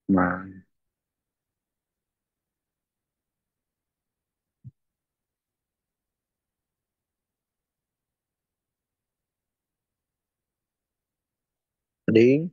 Mà đi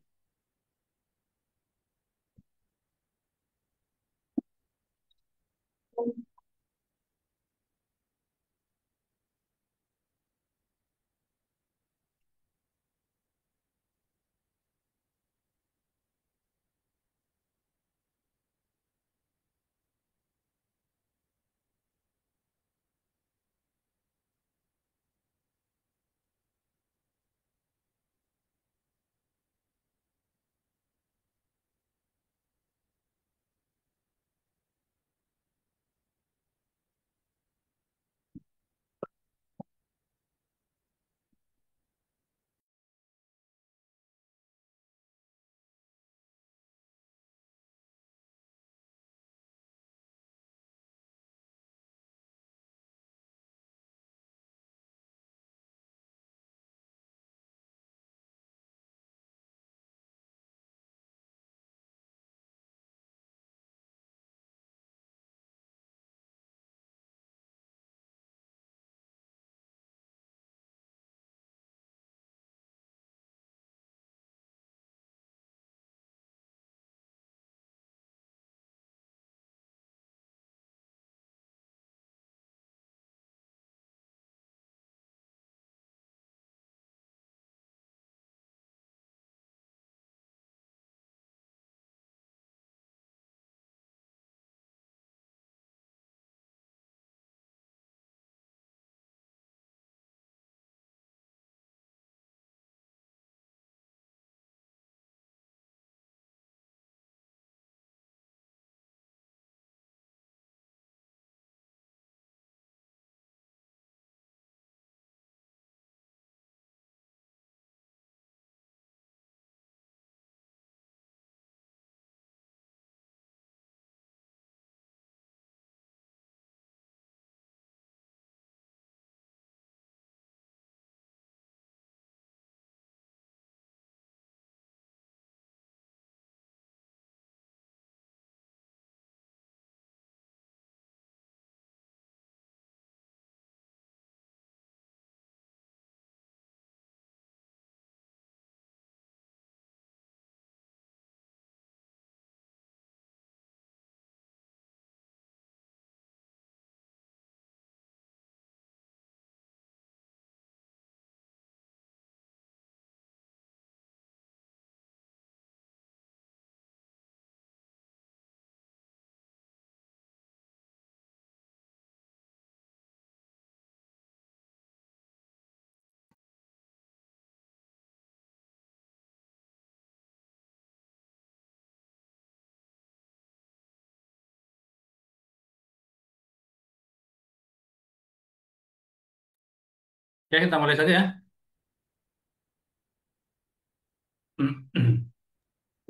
Oke, kita mulai saja ya.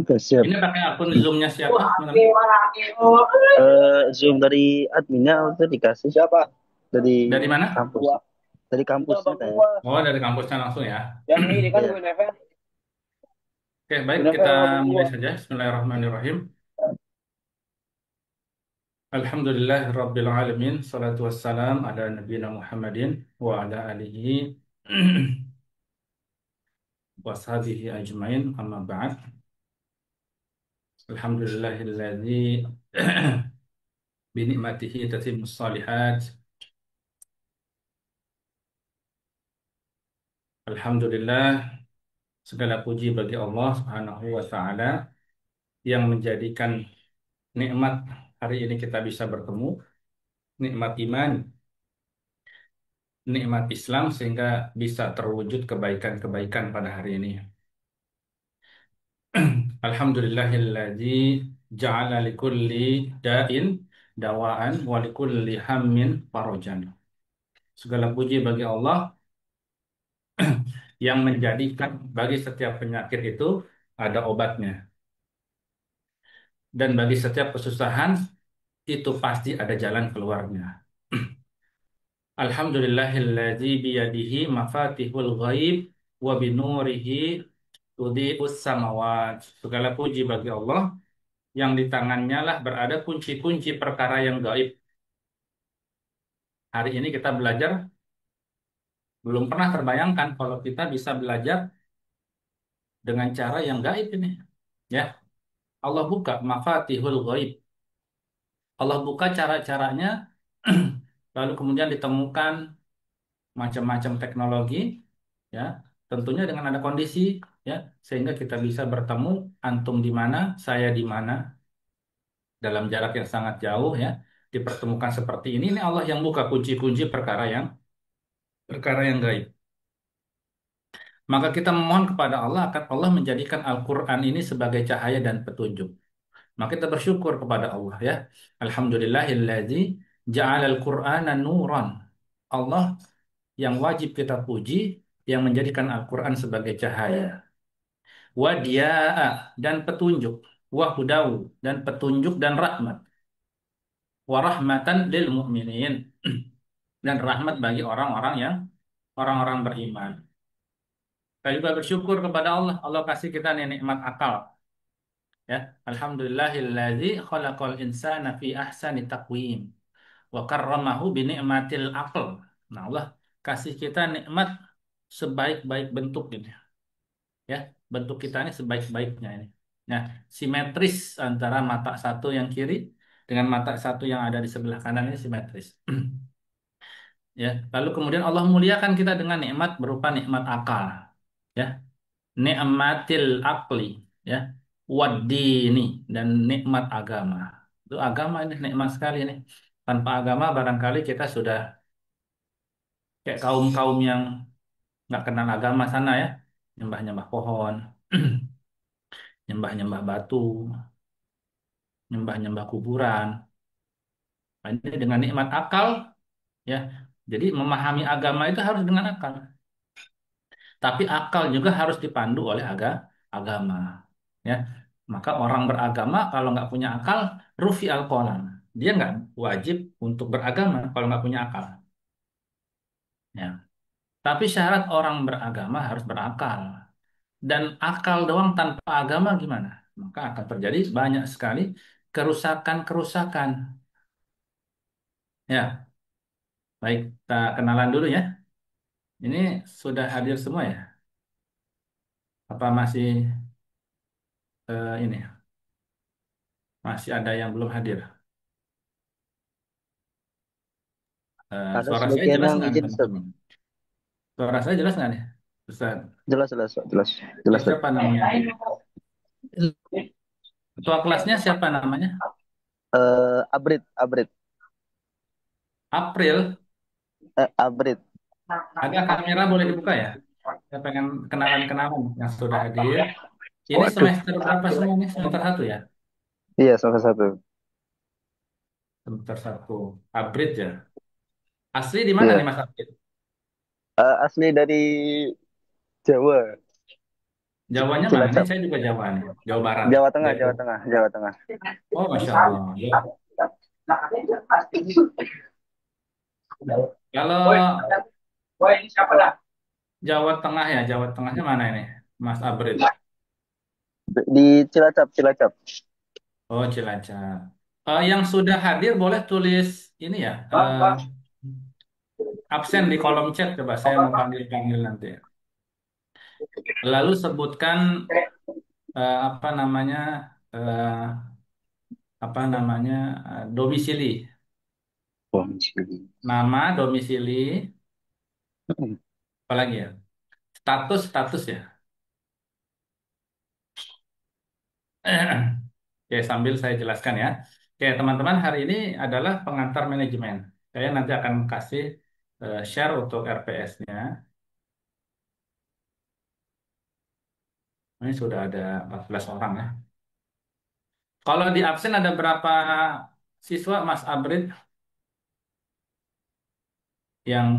Oke, siap. Ini pakai akun Zoom-nya siapa, teman-teman? Zoom dari adminnya itu dikasih siapa? Dari Dari mana? kampus. Dari kampusnya kayak. Oh, dari kampusnya langsung ya. Yang ini kan Guinevere. Oke, baik, kita Guinevere sama mulai gua. saja. Bismillahirrahmanirrahim. Alhamdulillah Rabbil Alamin. Salatu wassalam ala nabiyina Muhammadin wa ala alihi wa sahbihi ajmain. Amma ba'd. Alhamdulillahilladzi binikmatihi tatimmus salihat. Alhamdulillah, segala puji bagi Allah Subhanahu wa taala yang menjadikan nikmat hari ini kita bisa bertemu, nikmat iman, nikmat Islam sehingga bisa terwujud kebaikan-kebaikan pada hari ini. Alhamdulillahilladzi ja'ala likulli da'in dawaan wa likulli hammin farajan. Segala puji bagi Allah yang menjadikan bagi setiap penyakit itu ada obatnya. Dan bagi setiap kesusahan itu pasti ada jalan keluarnya. Alhamdulillahilladzi biyadihi mafatihul ghaib wa binurihi tudhi'us samawat. Segala puji bagi Allah yang di tangannya lah berada kunci-kunci perkara yang gaib. Hari ini kita belajar, belum pernah terbayangkan kalau kita bisa belajar dengan cara yang gaib ini. Ya, Allah buka mafatihul ghaib. Allah buka cara-caranya, lalu kemudian ditemukan macam-macam teknologi, ya, tentunya dengan ada kondisi, ya, sehingga kita bisa bertemu, antum di mana, saya di mana, dalam jarak yang sangat jauh, ya, dipertemukan seperti ini. Ini Allah yang buka kunci-kunci perkara yang gaib. Maka kita memohon kepada Allah agar Allah menjadikan Al-Quran ini sebagai cahaya dan petunjuk. Maka kita bersyukur kepada Allah, ya. Alhamdulillahilladzi ja'alal Qur'ana nuran. Allah yang wajib kita puji, yang menjadikan Al-Quran sebagai cahaya. Wadiya'a dan petunjuk. Wahudau dan petunjuk dan rahmat. Warahmatan lil mu'minin dan rahmat bagi orang-orang beriman. Kita juga bersyukur kepada Allah. Allah kasih kita nih nikmat akal. Ya, Alhamdulillahilladzi khalaqal insana fi ahsani taqwim wa karramahu bi ni'matil aql. Nah, Allah kasih kita nikmat sebaik-baik bentuk ini. Ya, bentuk kita ini sebaik-baiknya ini. Nah, simetris antara mata satu yang kiri dengan mata satu yang ada di sebelah kanan ini simetris. Ya, lalu kemudian Allah muliakan kita dengan nikmat berupa nikmat akal. Ya, nikmatil akli, ya, wadini dan nikmat agama. Itu agama ini nikmat sekali ini. Tanpa agama barangkali kita sudah kayak kaum-kaum yang nggak kenal agama sana, ya, nyembah-nyembah pohon, nyembah-nyembah batu, nyembah-nyembah kuburan. Nah, ini dengan nikmat akal, ya. Jadi memahami agama itu harus dengan akal. Tapi akal juga harus dipandu oleh agama. Ya, maka orang beragama kalau nggak punya akal, rufi al qalam. Dia nggak wajib untuk beragama kalau nggak punya akal. Ya, tapi syarat orang beragama harus berakal. Dan akal doang tanpa agama gimana? Maka akan terjadi banyak sekali kerusakan-kerusakan. Ya, baik, kita kenalan dulu ya. Ini sudah hadir semua ya? Apa masih ini? Masih ada yang belum hadir? Ada Suara saya sebagian jelas yang nggak nih izin Ustaz. teman-teman? Suara saya jelas nggak nih? Ustaz, Jelas, jelas, jelas, jelas Ustaz. siapa namanya? Ketua kelasnya siapa namanya? Abrid, Abrid, April. Abrid. Agak kamera boleh dibuka ya? Saya pengen kenalan-kenalan yang sudah hadir. Ini Waduh, semester berapa semua nih? Semester satu ya? iya salah satu. Semester satu. Abrid ya? Asli di mana nih Iya. Mas Abrid? Asli dari Jawa, Jawanya mana? Ini Cilacap. saya juga Jawa nih. Jawa Barat. Jawa Tengah, Jawa Depok. Tengah, Jawa Tengah. Oh, Masya Allah. Ya. Kalau Jawa Tengah ya, Jawa Tengahnya mana ini? Mas Abrid. Di Cilacap, Cilacap. Oh, Cilacap. Yang sudah hadir boleh tulis ini ya, absen di kolom chat coba saya mau panggil-panggil nanti. Lalu sebutkan apa namanya eh, domisili, Wah, masih. nama domisili, apalagi ya, status ya. Oke, sambil saya jelaskan ya. Oke, teman-teman, hari ini adalah pengantar manajemen. Saya nanti akan kasih share untuk RPS-nya. Ini sudah ada 14 orang ya. Kalau di absen ada berapa siswa Mas Abrid yang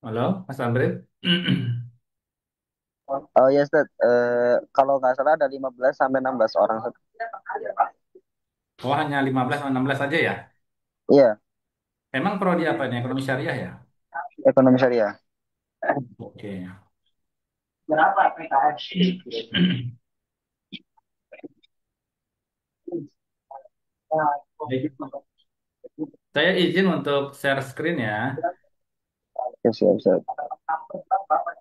halo Mas Abrid? Oh ya Ustaz, kalau nggak salah ada 15 sampai 16 orang Ustaz. Oh hanya 15 atau 16 saja ya? Iya, Emang prodi apa ini? Ekonomi syariah ya? ekonomi syariah. Oke. Berapa PKS? Baik. Saya izin untuk share screen ya. Ya, siap, siap.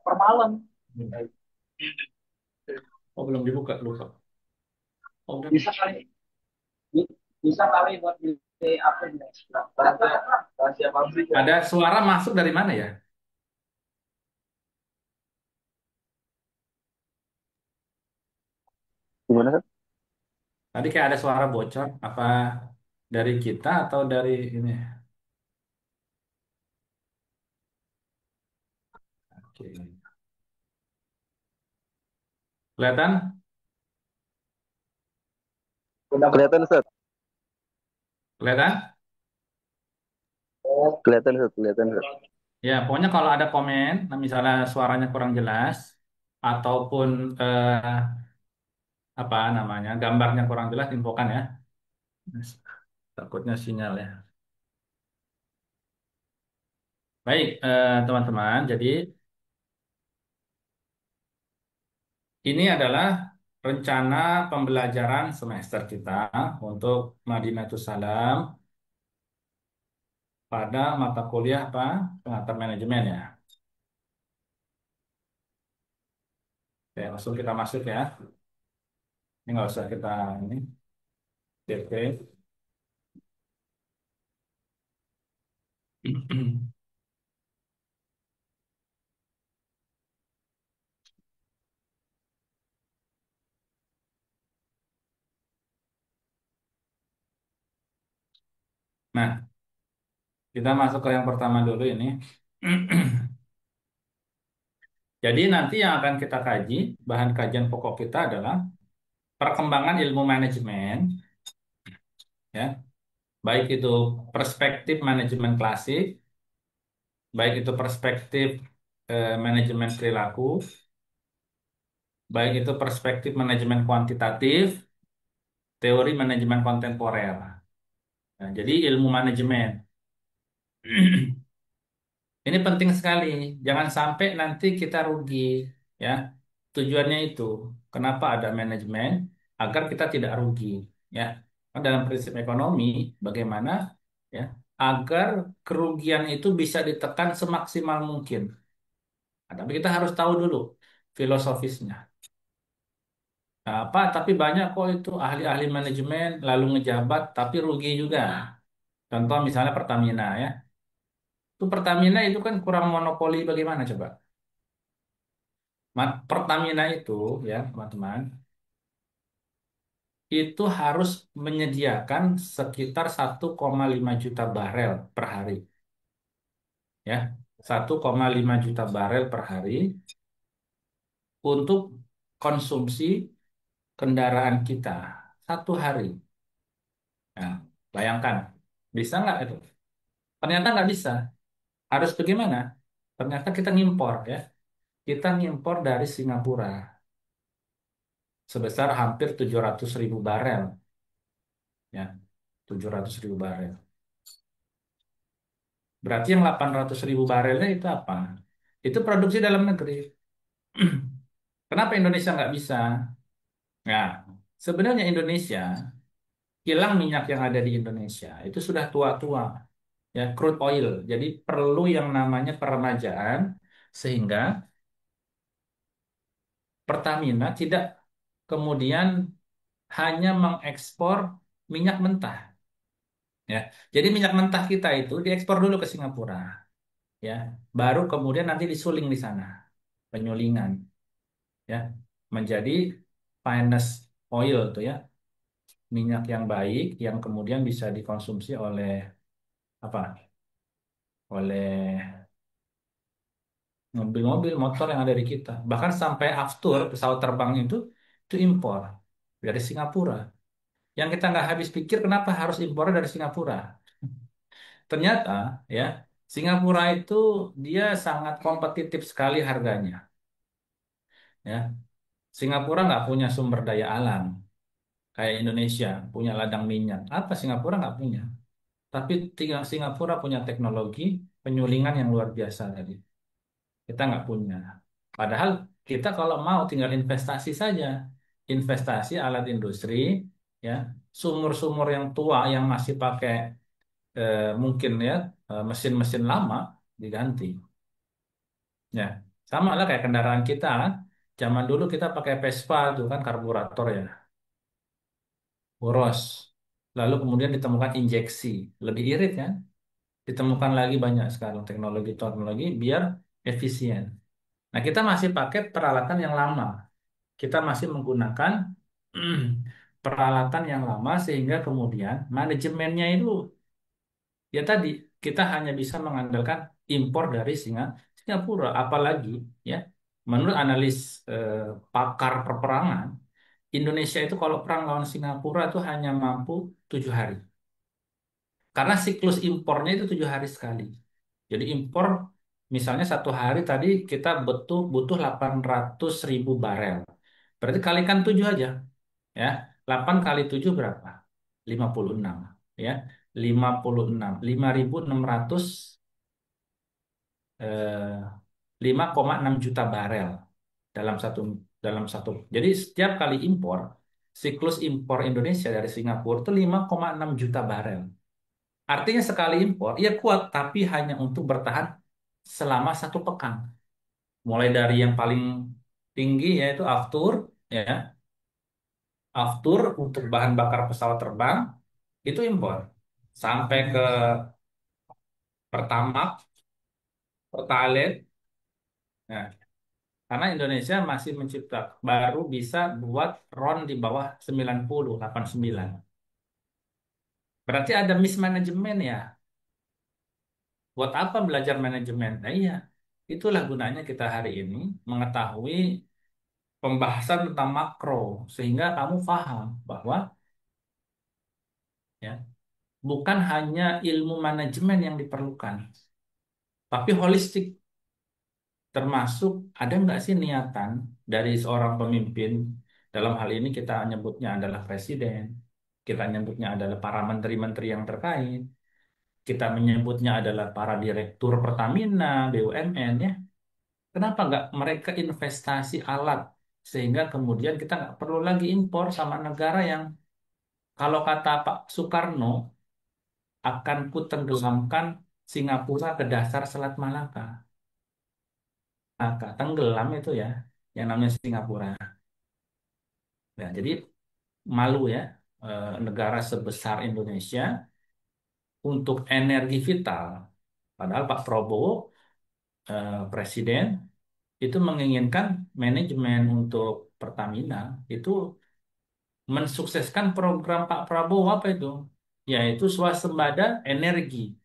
Per malam. Oh belum dibuka, lupa. Oh, udah. Bisa kali. Bisa kali buat di apa ya? Rahasia pabrik ya. Ada suara masuk dari mana ya? Gimana Ustaz? Tadi kayak ada suara bocor. Apa dari kita atau dari ini? Oke. Kelihatan? Kelihatan Ustaz? Kelihatan? Kelihatan Ustaz, kelihatan Ustaz. Ya, pokoknya kalau ada komen, nah misalnya suaranya kurang jelas, ataupun apa namanya, gambarnya kurang jelas, infokan ya. Takutnya sinyal ya. Baik, teman-teman. Jadi ini adalah rencana pembelajaran semester kita untuk Madinatus Salam pada mata kuliah apa? Pengantar manajemen ya. Oke, langsung kita masuk ya. Ini nggak usah kita ini. Oke. Nah, kita masuk ke yang pertama dulu ini. Jadi nanti yang akan kita kaji, bahan kajian pokok kita adalah perkembangan ilmu manajemen, ya, baik itu perspektif manajemen klasik, baik itu perspektif manajemen perilaku, baik itu perspektif manajemen kuantitatif, teori manajemen kontemporer. Nah, jadi ilmu manajemen. Ini penting sekali. Jangan sampai nanti kita rugi, ya. Tujuannya itu, kenapa ada manajemen? Agar kita tidak rugi, ya. Kan dalam prinsip ekonomi, bagaimana, ya, agar kerugian itu bisa ditekan semaksimal mungkin. Nah, tapi kita harus tahu dulu filosofisnya. Nah, apa? Tapi banyak kok itu ahli-ahli manajemen lalu ngejabat tapi rugi juga. Contoh misalnya Pertamina, ya. Itu Pertamina itu kan kurang monopoli bagaimana coba? Pertamina itu ya teman-teman itu harus menyediakan sekitar 1,5 juta barel per hari ya 1,5 juta barel per hari untuk konsumsi kendaraan kita satu hari. Nah, bayangkan bisa nggak itu? Ternyata nggak bisa. Harus bagaimana? Ternyata kita ngimpor ya. Kita ngimpor dari Singapura sebesar hampir 700.000 barel ya 700.000 barel. Berarti yang 800.000 barelnya itu apa? Itu produksi dalam negeri. Kenapa Indonesia nggak bisa? Nah, sebenarnya Indonesia, kilang minyak yang ada di Indonesia itu sudah tua-tua, ya, crude oil. Jadi perlu yang namanya peremajaan sehingga Pertamina tidak kemudian hanya mengekspor minyak mentah, ya. Jadi minyak mentah kita itu diekspor dulu ke Singapura, ya. Baru kemudian nanti disuling di sana, penyulingan. Ya menjadi finest oil tuh ya minyak yang baik yang kemudian bisa dikonsumsi oleh apa oleh mobil-mobil, motor yang ada di kita. Bahkan sampai Aftur, pesawat terbang itu impor dari Singapura. Yang kita nggak habis pikir kenapa harus impor dari Singapura. Ternyata ya, Singapura itu dia sangat kompetitif sekali harganya. Ya, Singapura nggak punya sumber daya alam kayak Indonesia punya ladang minyak. Apa Singapura nggak punya? Tapi tinggal Singapura punya teknologi penyulingan yang luar biasa tadi. Kita nggak punya. Padahal kita kalau mau tinggal investasi saja, investasi alat industri, ya, sumur-sumur yang tua yang masih pakai mungkin ya mesin-mesin lama diganti. Ya, sama lah kayak kendaraan kita kan. Zaman dulu kita pakai Vespa itu kan karburator ya, boros. Lalu kemudian ditemukan injeksi, lebih irit kan? Ditemukan lagi banyak sekarang teknologi-teknologi biar efisien. Nah, kita masih pakai peralatan yang lama. Kita masih menggunakan peralatan yang lama sehingga kemudian manajemennya itu ya tadi kita hanya bisa mengandalkan impor dari Singapura. Apalagi ya menurut analis eh, pakar peperangan Indonesia itu kalau perang lawan Singapura itu hanya mampu 7 hari. Karena siklus impornya itu 7 hari sekali. Jadi impor misalnya 1 hari tadi kita butuh butuh 800.000 barel. Berarti kalikan 7 aja ya. 8 kali 7 berapa? 56 ya. 56 eh, 5,6 juta barel dalam satu. Jadi setiap kali impor, siklus impor Indonesia dari Singapura itu 5,6 juta barel. Artinya sekali impor, ia kuat, tapi hanya untuk bertahan selama 1 pekan. Mulai dari yang paling tinggi yaitu aftur, ya, aftur untuk bahan bakar pesawat terbang itu impor. Sampai ke Pertamax, Pertalite, nah, karena Indonesia masih mencipta baru bisa buat RON di bawah 90, 89. Berarti ada mismanagement ya. Buat apa belajar manajemen? Nah iya, itulah gunanya kita hari ini mengetahui pembahasan tentang makro sehingga kamu paham bahwa ya bukan hanya ilmu manajemen yang diperlukan, tapi holistik termasuk ada nggak sih niatan dari seorang pemimpin dalam hal ini kita nyebutnya adalah presiden, kita nyebutnya adalah para menteri-menteri yang terkait, kita menyebutnya adalah para direktur Pertamina, BUMN ya. Kenapa nggak mereka investasi alat sehingga kemudian kita nggak perlu lagi impor sama negara yang kalau kata Pak Soekarno akan kutenggelamkan Singapura ke dasar Selat Malaka. Maka tenggelam itu ya yang namanya Singapura. Ya, jadi malu ya negara sebesar Indonesia untuk energi vital. Padahal Pak Prabowo presiden itu menginginkan manajemen untuk Pertamina itu mensukseskan program Pak Prabowo apa itu? Yaitu swasembada energi.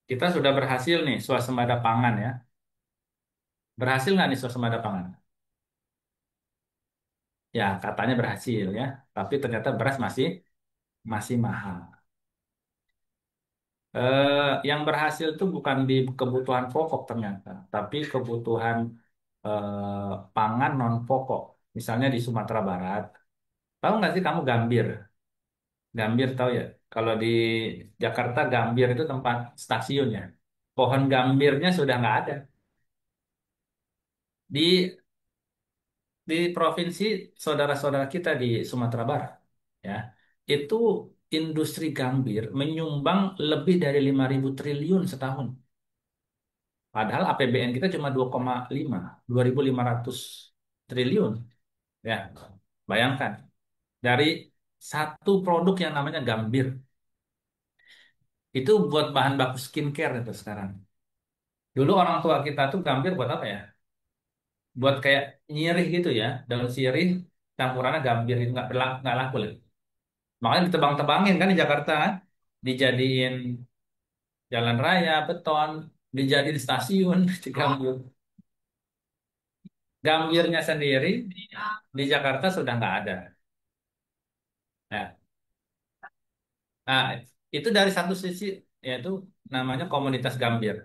Kita sudah berhasil nih swasembada pangan ya. Berhasil nggak nih swasembada pangan? Ya katanya berhasil ya. Tapi ternyata beras masih masih mahal. Yang berhasil itu bukan di kebutuhan pokok ternyata, tapi kebutuhan pangan non pokok. Misalnya di Sumatera Barat. Tahu nggak sih kamu Gambir? Gambir tahu ya? Kalau di Jakarta Gambir itu tempat stasiunnya. Pohon gambirnya sudah nggak ada. Di provinsi saudara-saudara kita di Sumatera Barat, ya, itu industri gambir menyumbang lebih dari 5.000 triliun setahun. Padahal APBN kita cuma 2,5, 2.500 triliun. Ya, bayangkan dari satu produk yang namanya gambir itu buat bahan baku skincare itu sekarang. Dulu orang tua kita tuh gambir buat apa ya? Buat kayak nyirih gitu ya, daun sirih campurannya gambir itu nggak laku lagi. Makanya ditebang-tebangin kan di Jakarta kan, dijadiin jalan raya, beton. dijadiin stasiun di Gambir. Gambirnya sendiri di Jakarta sudah nggak ada. Ya. Nah, itu dari satu sisi yaitu namanya komunitas Gambir.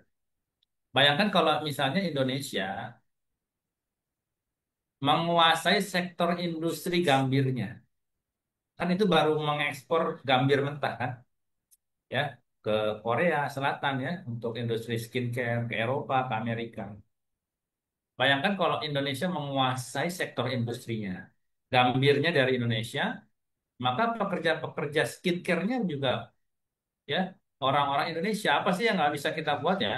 Bayangkan kalau misalnya Indonesia menguasai sektor industri gambirnya, kan itu baru mengekspor gambir mentah kan, ya ke Korea Selatan ya untuk industri skincare ke Eropa ke Amerika. Bayangkan kalau Indonesia menguasai sektor industrinya, gambirnya dari Indonesia, maka pekerja-pekerja skincare-nya juga ya orang-orang Indonesia apa sih yang nggak bisa kita buat ya?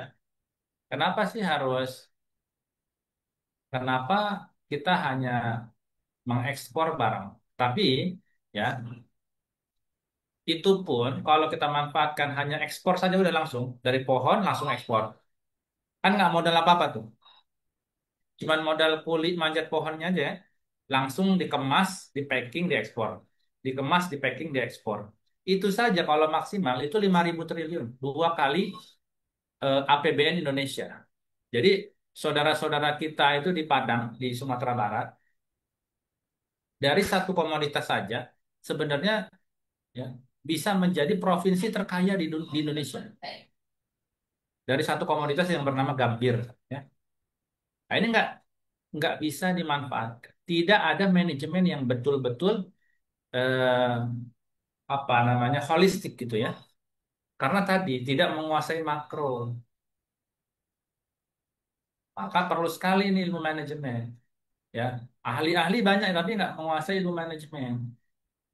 Kenapa sih harus? Kenapa kita hanya mengekspor barang? Tapi ya itu pun kalau kita manfaatkan hanya ekspor saja udah langsung dari pohon langsung ekspor. Kan nggak modal apa-apa tuh. Cuman modal kulit manjat pohonnya aja ya. Langsung dikemas, di packing, diekspor. Dikemas, di packing, diekspor. Itu saja kalau maksimal itu 5.000 triliun. Dua kali APBN Indonesia. Jadi saudara-saudara kita itu di Padang, di Sumatera Barat, dari satu komoditas saja sebenarnya ya bisa menjadi provinsi terkaya di Indonesia. Dari satu komoditas yang bernama gambir. Ya. Nah, ini nggak bisa dimanfaatkan. Tidak ada manajemen yang betul-betul eh, apa namanya holistik gitu ya. Karena tadi tidak menguasai makro, maka perlu sekali ini ilmu manajemen. Ya, ahli-ahli banyak tapi nggak menguasai ilmu manajemen.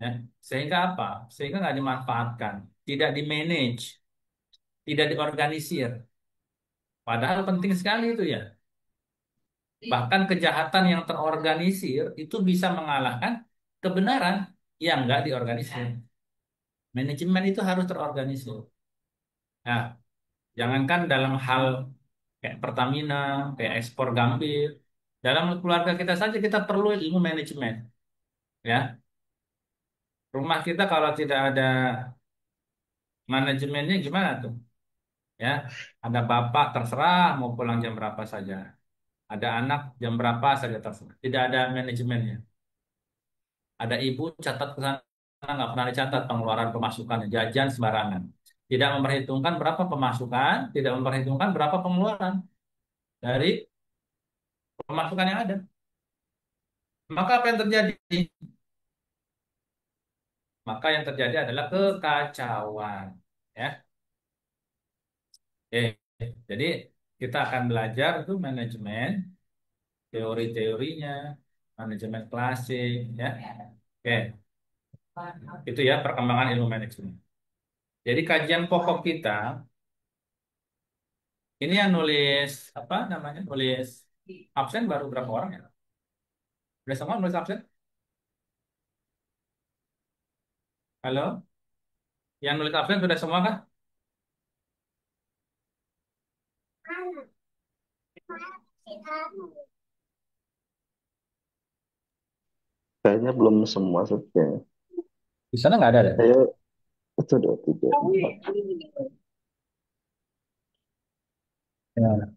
Ya, sehingga apa? Sehingga nggak dimanfaatkan, tidak dimanage, tidak diorganisir. Padahal penting sekali itu ya. Bahkan kejahatan yang terorganisir itu bisa mengalahkan kebenaran yang nggak diorganisir. Manajemen itu harus terorganisir. Nah, jangankan dalam hal kayak Pertamina, kayak ekspor gambir, dalam keluarga kita saja kita perlu ilmu manajemen. Ya, rumah kita kalau tidak ada manajemennya gimana tuh? Ya, ada bapak terserah mau pulang jam berapa saja, ada anak jam berapa saja terserah. Tidak ada manajemennya. Ada ibu catat ke sana nggak pernah dicatat pengeluaran pemasukan jajan sembarangan. Tidak memperhitungkan berapa pemasukan, tidak memperhitungkan berapa pengeluaran dari pemasukan yang ada. Maka apa yang terjadi? Maka yang terjadi adalah kekacauan. Ya, eh, jadi kita akan belajar itu manajemen, teori-teorinya, manajemen klasik, ya. Oke, itu ya perkembangan ilmu manajemen. Jadi kajian pokok kita ini yang nulis apa namanya? Nulis absen baru berapa orang ya? Udah semua nulis absen? Halo? Yang nulis absen sudah semua kah? Kayaknya belum semua sih. Kayaknya. Di sana nggak ada deh. Saya itu dua tiga empat. Ya.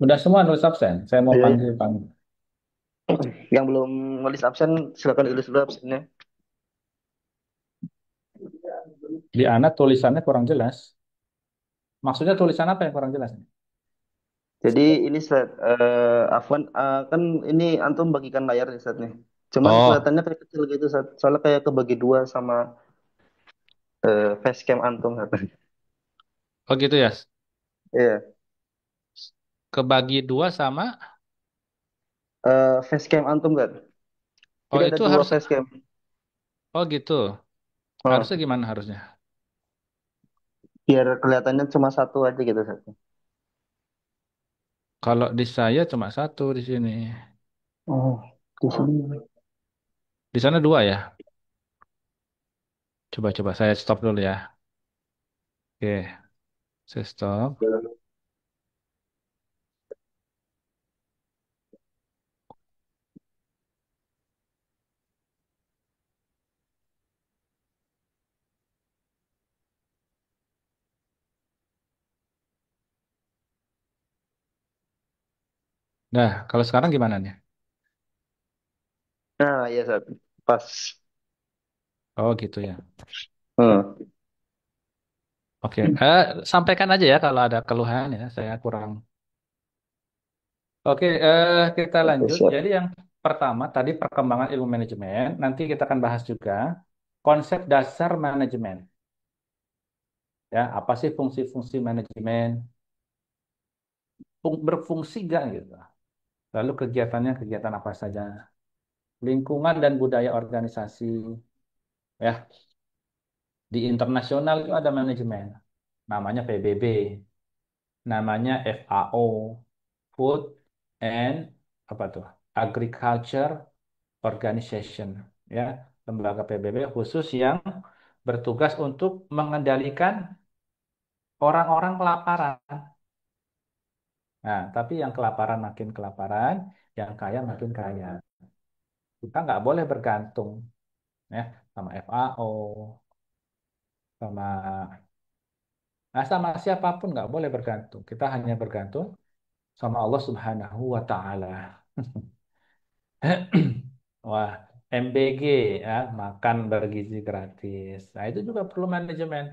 Udah semua nulis absen. Saya mau Ya, panggil panggil. yang belum nulis absen silakan tulis dulu absennya. Di Ana tulisannya kurang jelas. Maksudnya tulisan apa yang kurang jelas? Jadi ini set Afwan kan ini antum bagikan layar nih set nih. Cuman Oh, kelihatannya kayak kecil gitu set. Soalnya kayak kebagi dua sama facecam antum katanya. oh gitu ya. Iya, Kebagi dua sama. facecam antum kan. Oh Jadi ada itu dua harus. facecam. Oh gitu. Harusnya Oh, gimana harusnya? biar kelihatannya cuma satu aja gitu set. Kalau di saya cuma satu di sini. Oh, di sini. Di sana dua ya. Coba-coba saya stop dulu ya. Oke, saya stop. Nah, kalau sekarang gimana nih? Nah, iya Ustaz. Pas. Oh gitu ya. Hmm. Oke, sampaikan aja ya kalau ada keluhan ya. Saya kurang. Oke, kita Oke, lanjut. siap. Jadi yang pertama tadi perkembangan ilmu manajemen. Nanti kita akan bahas juga konsep dasar manajemen. Ya, apa sih fungsi-fungsi manajemen? Berfungsi nggak gitu? Lalu kegiatannya kegiatan apa saja? Lingkungan dan budaya organisasi. Ya, di internasional itu ada manajemen. Namanya PBB, namanya FAO, Food and apa tuh? Agriculture Organization, ya, lembaga PBB khusus yang bertugas untuk mengendalikan orang-orang kelaparan. Nah, tapi yang kelaparan makin kelaparan, yang kaya makin kaya. Kita nggak boleh bergantung, ya, sama FAO, sama sama siapapun nggak boleh bergantung. Kita hanya bergantung sama Allah Subhanahu wa Ta'ala. Wah, MBG, ya, makan bergizi gratis. Nah, itu juga perlu manajemen.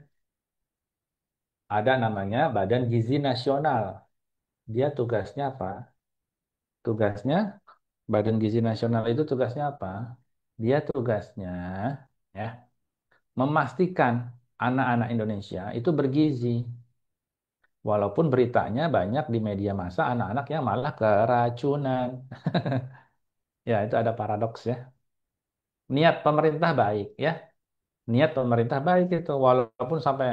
Ada namanya Badan Gizi Nasional. Dia tugasnya apa? Tugasnya, Badan Gizi Nasional itu tugasnya apa? Dia tugasnya, ya, memastikan anak-anak Indonesia itu bergizi. Walaupun beritanya banyak di media massa anak-anak yang malah keracunan. Ya, itu ada paradoks ya. Niat pemerintah baik ya. Niat pemerintah baik itu. Walaupun sampai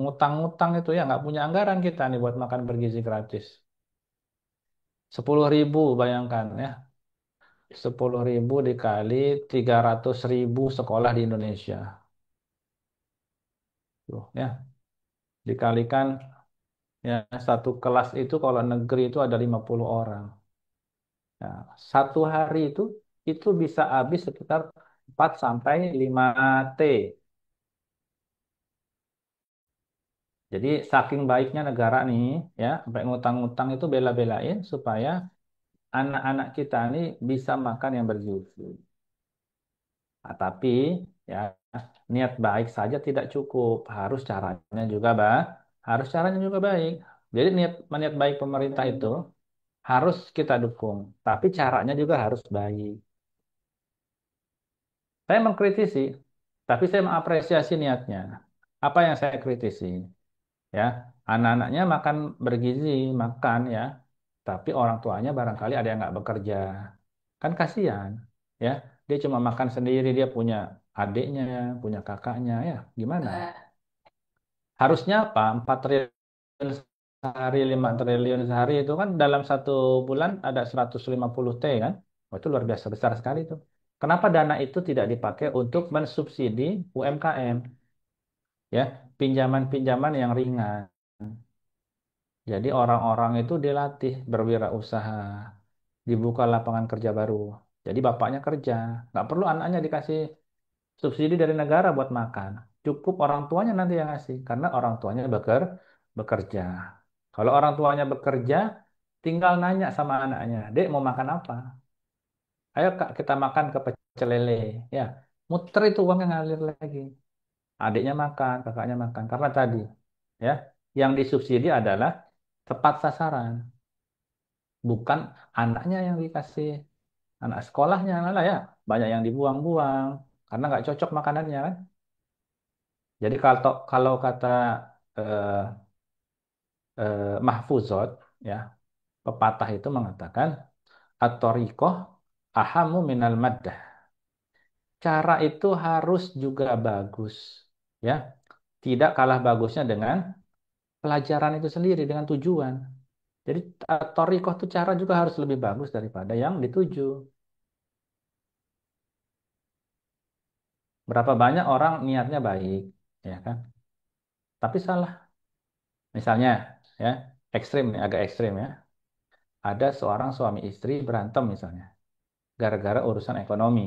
ngutang-ngutang itu ya nggak punya anggaran kita nih buat makan bergizi gratis. 10.000 bayangkan ya. 10.000 dikali 300.000 sekolah di Indonesia. Tuh, ya. Dikalikan ya satu kelas itu kalau negeri itu ada 50 orang. Nah, satu hari itu bisa habis sekitar 4 sampai 5 T. Jadi saking baiknya negara nih ya, sampai ngutang-ngutang itu bela-belain supaya anak-anak kita nih bisa makan yang bergizi. Nah, tapi ya niat baik saja tidak cukup, harus caranya juga harus caranya juga baik. Jadi niat baik pemerintah itu harus kita dukung, tapi caranya juga harus baik. Saya mengkritisi, tapi saya mengapresiasi niatnya. Apa yang saya kritisi? Ya, anak-anaknya makan bergizi, makan ya, tapi orang tuanya barangkali ada yang nggak bekerja. Kan kasihan, ya. Dia cuma makan sendiri, dia punya adiknya, punya kakaknya, ya. Gimana? Harusnya apa? 4 triliun sehari, 5 triliun sehari itu kan dalam satu bulan ada 150 T kan? Oh, itu luar biasa besar sekali itu. Kenapa dana itu tidak dipakai untuk mensubsidi UMKM? Ya, pinjaman-pinjaman yang ringan. Jadi orang-orang itu dilatih berwirausaha, dibuka lapangan kerja baru. Jadi bapaknya kerja, nggak perlu anaknya dikasih subsidi dari negara buat makan. Cukup orang tuanya nanti yang ngasih, karena orang tuanya bekerja. Kalau orang tuanya bekerja, tinggal nanya sama anaknya, Dek mau makan apa? Ayo Kak kita makan ke pecel lele. Ya, muter itu uangnya ngalir lagi. Adiknya makan, kakaknya makan. Karena tadi, ya, yang disubsidi adalah tepat sasaran, bukan anaknya yang dikasih, anak sekolahnya malah ya banyak yang dibuang-buang karena nggak cocok makanannya kan. Jadi kalau kalau kata eh, Mahfuzot ya, pepatah itu mengatakan at-thariqah ahamu minal maddah. Cara itu harus juga bagus ya. Tidak kalah bagusnya dengan pelajaran itu sendiri dengan tujuan. Jadi thariqah itu cara juga harus lebih bagus daripada yang dituju. Berapa banyak orang niatnya baik, ya kan? Tapi salah. Misalnya, ya, ekstrim nih, agak ekstrim ya. Ada seorang suami istri berantem misalnya, gara-gara urusan ekonomi,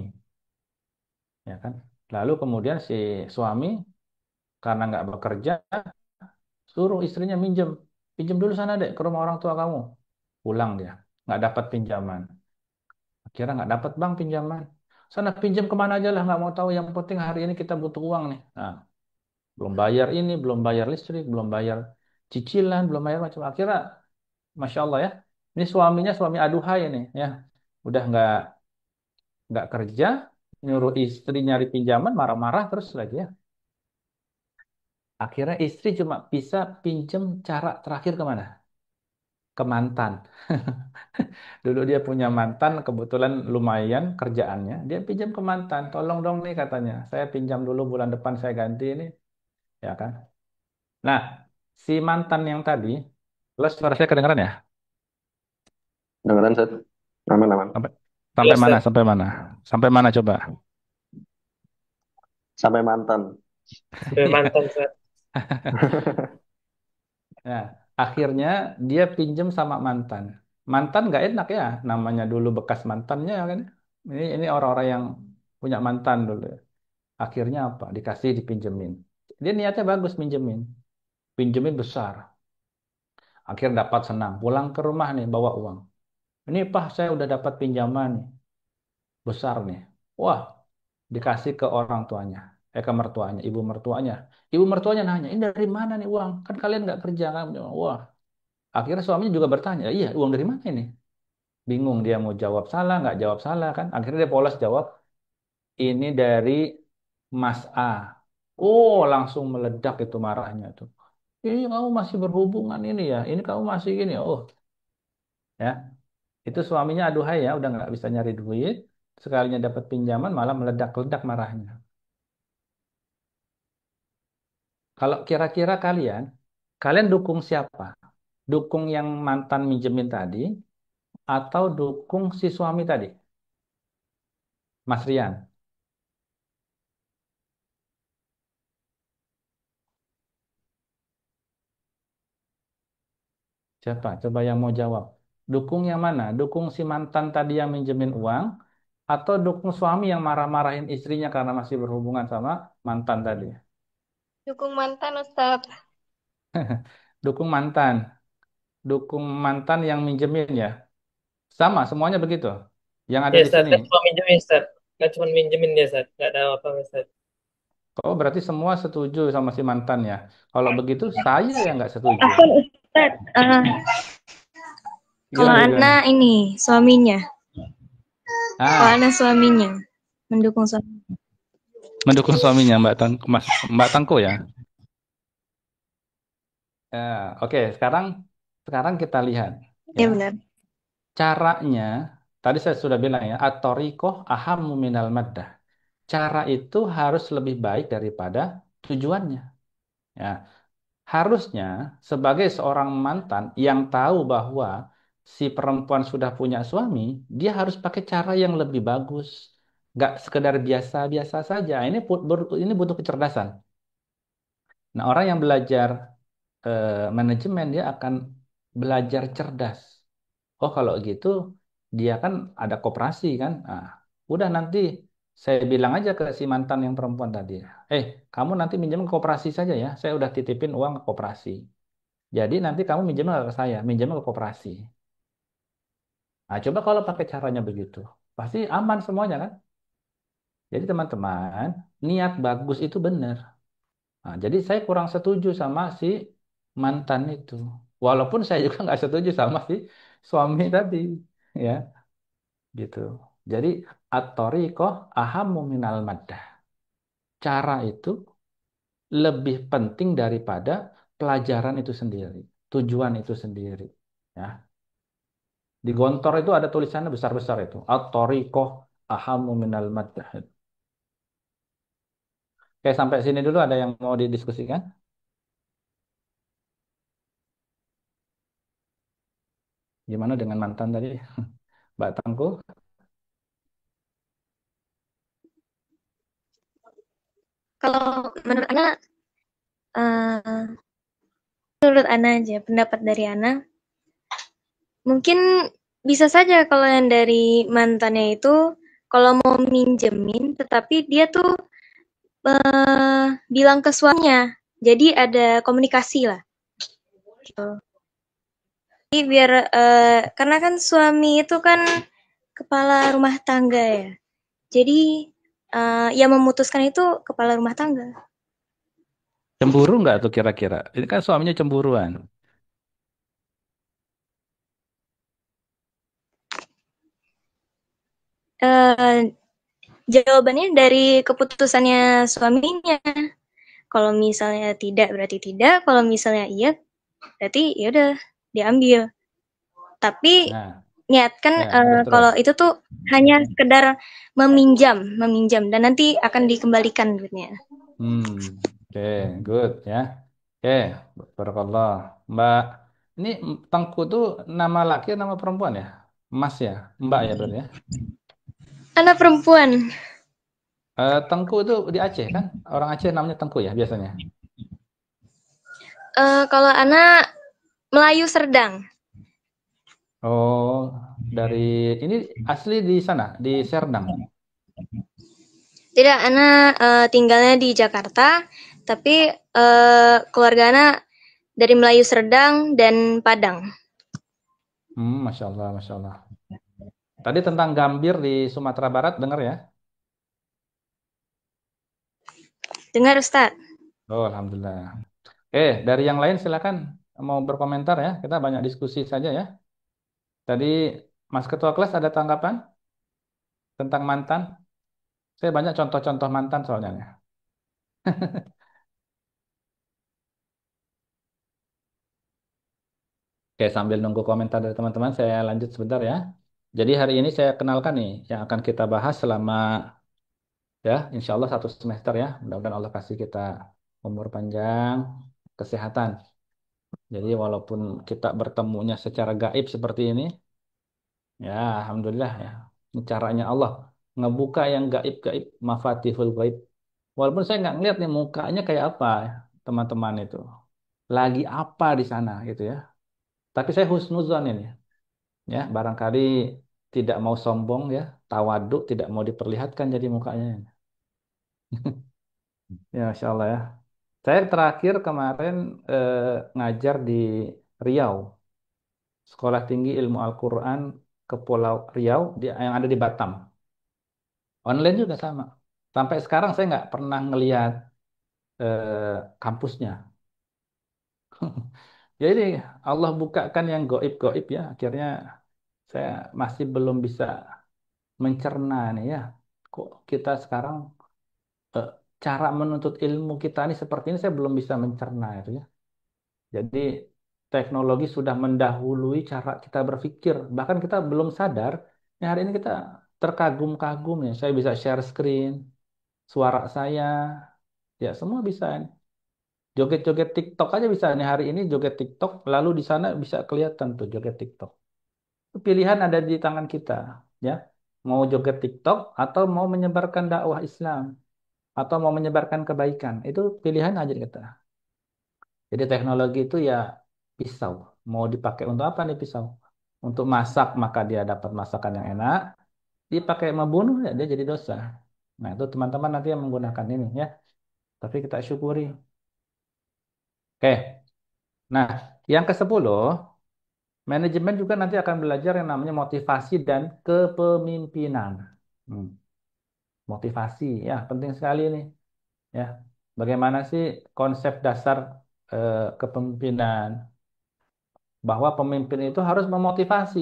ya kan? Lalu kemudian si suami karena nggak bekerja, suruh istrinya minjem, pinjem dulu sana dek ke rumah orang tua kamu. Pulang dia. nggak dapat pinjaman. Akhirnya nggak dapat bang pinjaman. Sana pinjam kemana aja lah, nggak mau tahu. Yang penting hari ini kita butuh uang nih. Nah, belum bayar ini, belum bayar listrik, belum bayar cicilan, belum bayar macam. Akhirnya, masya Allah ya, ini suaminya suami aduhai ini ya, udah nggak kerja, nyuruh istri nyari pinjaman, marah-marah terus lagi ya. Akhirnya istri cuma bisa pinjem cara terakhir kemana? Ke mantan. Dulu dia punya mantan, kebetulan lumayan kerjaannya. Dia pinjam ke mantan. Tolong dong nih katanya. Saya pinjam dulu bulan depan saya ganti ini. Ya kan? Nah, si mantan yang tadi, lo suara saya kedengeran ya? Dengeran Ustaz? Aman-aman. Sampai, sampai Jelas, mana? Ustaz. Sampai mana? Sampai mana coba? Sampai mantan. Mantan, Ustaz. Nah, akhirnya dia pinjam sama mantan. Mantan nggak enak ya, namanya dulu bekas mantannya kan. Ini orang-orang yang punya mantan dulu. Akhirnya apa? Dikasih dipinjemin. Dia niatnya bagus minjemin. Pinjemin besar. Akhirnya dapat senang. Pulang ke rumah nih bawa uang. Ini Pak, saya udah dapat pinjaman nih. Besar nih. Wah, dikasih ke orang tuanya. Ke mertuanya, ibu mertuanya. Ibu mertuanya nanya, ini dari mana nih uang? Kan kalian nggak kerja kan? Wah, akhirnya suaminya juga bertanya, iya uang dari mana ini? Bingung dia mau jawab salah, nggak jawab salah kan? Akhirnya dia polos jawab, ini dari Mas A. Oh, langsung meledak itu marahnya tuh. Ini kamu masih berhubungan ini ya? Ini kamu masih gini ya? Oh, ya. Itu suaminya aduhai ya, udah nggak bisa nyari duit. Sekalinya dapat pinjaman malah meledak-ledak marahnya. Kalau kira-kira kalian dukung siapa? Dukung yang mantan minjemin tadi atau dukung si suami tadi, Mas Rian? Siapa? Coba yang mau jawab. Dukung yang mana? Dukung si mantan tadi yang minjemin uang atau dukung suami yang marah-marahin istrinya karena masih berhubungan sama mantan tadi? Dukung mantan, Ustadz. Dukung mantan. Dukung mantan yang minjemin ya. Sama, semuanya begitu. Yang ada Ya, di Ustaz. sini. Kan cuma minjemin, Ustaz. Kan cuma minjemin dia, Ustaz. Nggak ada apa-apa, Ustaz. Oh, berarti semua setuju sama si mantan ya. Kalau begitu, saya yang nggak setuju. Afwan, Ustadz. Kalau Gimana, Ana gimana? ini suaminya. Kalau Ah, Ana suaminya. Mendukung suami. mendukung suaminya Mbak Tangko ya. Ya, oke, sekarang kita lihat Ya ya. benar. Caranya, tadi saya sudah bilang ya, at-thariqah ahammu minal maddah. Cara itu harus lebih baik daripada tujuannya. Ya, harusnya sebagai seorang mantan yang tahu bahwa si perempuan sudah punya suami, dia harus pakai cara yang lebih bagus. Nggak sekedar biasa-biasa saja. Ini butuh kecerdasan. Nah, orang yang belajar manajemen, dia akan belajar cerdas. Oh, kalau gitu dia kan ada koperasi kan. Nah, udah nanti saya bilang aja ke si mantan yang perempuan tadi. Kamu nanti minjem ke koperasi saja ya. Saya udah titipin uang ke koperasi. Jadi nanti kamu minjem ke saya, minjem ke koperasi. Nah, coba kalau pakai caranya begitu, pasti aman semuanya kan? Jadi teman-teman, niat bagus itu benar. Nah, jadi saya kurang setuju sama si mantan itu. Walaupun saya juga nggak setuju sama si suami tadi, ya, gitu. Jadi at-thariqah ahammu minal maddah. Cara itu lebih penting daripada pelajaran itu sendiri, tujuan itu sendiri. Ya, di Gontor itu ada tulisannya besar-besar itu. At-thariqah ahammu minal maddah. Oke, sampai sini dulu ada yang mau didiskusikan? Gimana dengan mantan tadi, Mbak Tangku? Kalau menurut Ana aja, pendapat dari Ana, mungkin bisa saja kalau yang dari mantannya itu, kalau mau minjemin, tetapi dia tuh bilang ke suaminya. Jadi ada komunikasi lah. Gitu. Jadi biar karena kan suami itu kan kepala rumah tangga ya. Jadi yang memutuskan itu kepala rumah tangga. Cemburu nggak tuh kira-kira? Ini kan suaminya cemburuan. Eh, Jawabannya dari keputusannya suaminya. Kalau misalnya tidak berarti tidak, kalau misalnya iya berarti ya udah diambil. Tapi Nah, niatkan ya terus-terus. kalau itu tuh hanya sekedar meminjam dan nanti akan dikembalikan duitnya. Oke, good ya. Oke, barakallah. Mbak, ini Tengku tuh nama laki nama perempuan ya? Mas ya? Mbak ya berarti ya? Anak perempuan. Tengku itu di Aceh kan? Orang Aceh namanya Tengku ya biasanya? Kalau anak Melayu Serdang. Oh, dari ini asli di sana, di Serdang. Tidak, anak tinggalnya di Jakarta, tapi keluarga anak dari Melayu Serdang dan Padang. Masya Allah, Masya Allah. Tadi tentang Gambir di Sumatera Barat, dengar ya? Dengar Ustaz? Oh, Alhamdulillah. Dari yang lain silakan mau berkomentar ya. Kita banyak diskusi saja ya. Tadi Mas Ketua Kelas ada tanggapan tentang mantan? Saya banyak contoh-contoh mantan soalnya. Oke, sambil nunggu komentar dari teman-teman, saya lanjut sebentar ya. Jadi hari ini saya kenalkan nih yang akan kita bahas selama ya, insya Allah 1 semester ya. Mudah-mudahan Allah kasih kita umur panjang, kesehatan. Jadi walaupun kita bertemunya secara gaib seperti ini, ya Alhamdulillah ya. Ini caranya Allah ngebuka yang gaib-gaib, mafatihul gaib. Walaupun saya nggak ngeliat nih mukanya kayak apa ya, teman-teman itu. Lagi apa di sana gitu ya. Tapi saya husnuzon ini ya. Barangkali tidak mau sombong ya. Tawaduk tidak mau diperlihatkan jadi mukanya. Ya Masya Allah ya. Saya terakhir kemarin eh, ngajar di Riau. Sekolah Tinggi Ilmu Al-Quran ke Pulau Riau yang ada di Batam. Online juga sama. Sampai sekarang saya nggak pernah ngelihat kampusnya. Jadi Allah bukakan yang goib-goib ya. Akhirnya saya masih belum bisa mencerna nih ya. Kok kita sekarang eh, cara menuntut ilmu kita ini seperti ini saya belum bisa mencerna itu ya. Jadi teknologi sudah mendahului cara kita berpikir. Bahkan kita belum sadar. Ya hari ini kita terkagum-kagum ya. Saya bisa share screen, suara saya, ya semua bisa. Joget-joget TikTok aja bisa nih hari ini joget TikTok, lalu di sana bisa kelihatan tuh joget TikTok. Pilihan ada di tangan kita, ya. Mau joget TikTok atau mau menyebarkan dakwah Islam atau mau menyebarkan kebaikan, itu pilihan aja kita. Jadi teknologi itu ya pisau. Mau dipakai untuk apa nih pisau? Untuk masak maka dia dapat masakan yang enak. Dipakai membunuh ya dia jadi dosa. Nah itu teman-teman nanti yang menggunakan ini ya. Tapi kita syukuri. Oke. Nah yang ke-10. Manajemen juga nanti akan belajar yang namanya motivasi dan kepemimpinan. Hmm, Motivasi, ya penting sekali nih. Ya, bagaimana sih konsep dasar kepemimpinan? Bahwa pemimpin itu harus memotivasi,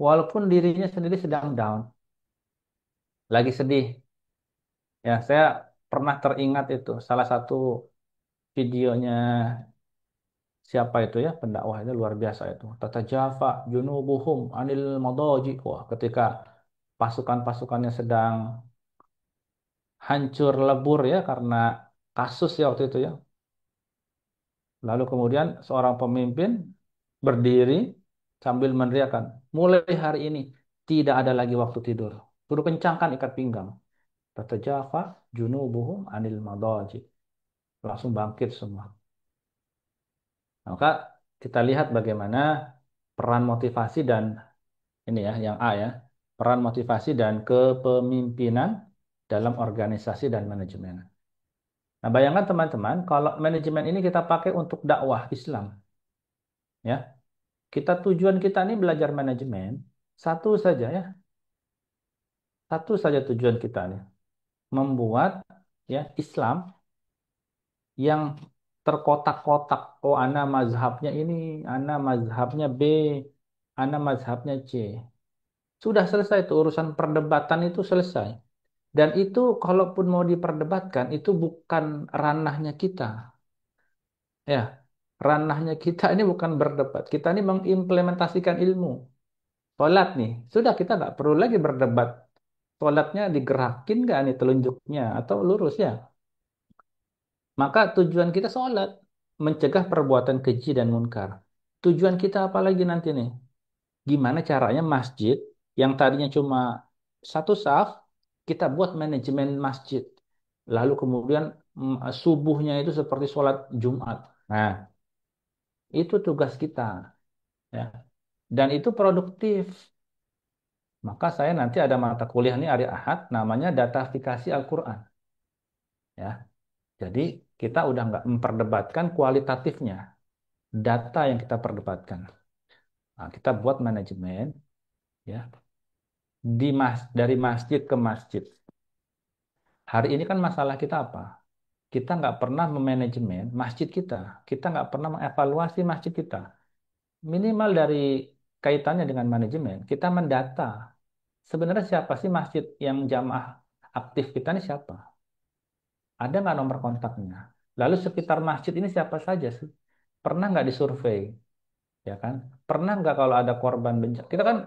walaupun dirinya sendiri sedang down, lagi sedih. Ya, saya pernah teringat itu salah satu videonya siapa itu ya pendakwah itu luar biasa itu. Tatajafa junubuhum anil madaji. Wah, ketika pasukan-pasukannya sedang hancur lebur ya karena kasus ya waktu itu ya. Lalu kemudian seorang pemimpin berdiri sambil meneriakkan, mulai hari ini tidak ada lagi waktu tidur. Suruh kencangkan ikat pinggang. Tatajafa junubuhum anil madaji. Langsung bangkit semua. Maka kita lihat bagaimana peran motivasi dan ini ya yang A ya, peran motivasi dan kepemimpinan dalam organisasi dan manajemen. Nah, bayangkan teman-teman, kalau manajemen ini kita pakai untuk dakwah Islam, ya. Tujuan kita ini belajar manajemen, satu saja ya, satu saja tujuan kita nih, membuat ya Islam yang terkotak-kotak. Oh, ana mazhabnya ini, ana mazhabnya B, ana mazhabnya C. Sudah selesai itu urusan perdebatan itu selesai. Dan itu kalaupun mau diperdebatkan itu bukan ranahnya kita. Ya, ranahnya kita ini bukan berdebat. Kita ini mengimplementasikan ilmu. Sholat nih, sudah kita nggak perlu lagi berdebat. Sholatnya digerakin nggak nih telunjuknya atau lurus ya. Maka tujuan kita sholat, mencegah perbuatan keji dan munkar. Tujuan kita apa lagi nanti nih? Gimana caranya masjid yang tadinya cuma satu saf, kita buat manajemen masjid. Lalu kemudian subuhnya itu seperti sholat Jumat. Nah, itu tugas kita, ya. Dan itu produktif. Maka saya nanti ada mata kuliah nih hari Ahad, namanya datafikasi Al-Quran. Ya, jadi kita udah nggak memperdebatkan kualitatifnya, data yang kita perdebatkan. Nah, kita buat manajemen, ya, dari masjid ke masjid. Hari ini kan masalah kita apa? Kita nggak pernah memanajemen masjid kita. Kita nggak pernah mengevaluasi masjid kita. Minimal dari kaitannya dengan manajemen, kita mendata. Sebenarnya siapa sih masjid yang jamaah aktif kita ini siapa? Ada nggak nomor kontaknya? Lalu sekitar masjid ini siapa saja sih? Pernah nggak disurvei? Ya kan? Pernah nggak kalau ada korban bencana? Kita kan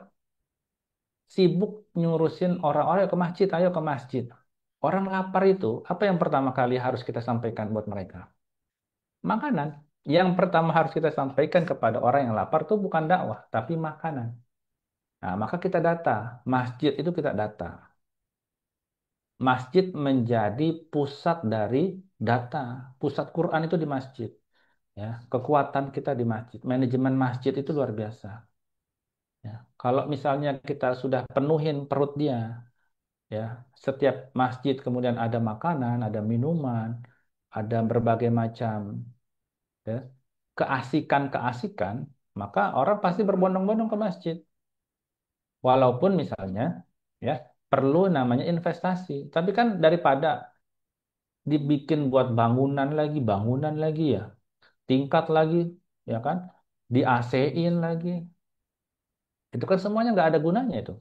sibuk nyurusin orang-orang ayo ke masjid, ayo ke masjid. Orang lapar itu, apa yang pertama kali harus kita sampaikan buat mereka? Makanan. Yang pertama harus kita sampaikan kepada orang yang lapar itu bukan dakwah, tapi makanan. Nah, maka kita data. Masjid itu kita data. Masjid menjadi pusat dari data. Pusat Quran itu di masjid. Ya, kekuatan kita di masjid. Manajemen masjid itu luar biasa. Ya, kalau misalnya kita sudah penuhin perut dia, ya, setiap masjid kemudian ada makanan, ada minuman, ada berbagai macam, ya, keasikan-keasikan, maka orang pasti berbondong-bondong ke masjid. Walaupun misalnya, ya, perlu namanya investasi. Tapi kan daripada dibikin buat bangunan lagi ya, tingkat lagi, ya kan, di AC-in lagi, itu kan semuanya nggak ada gunanya itu,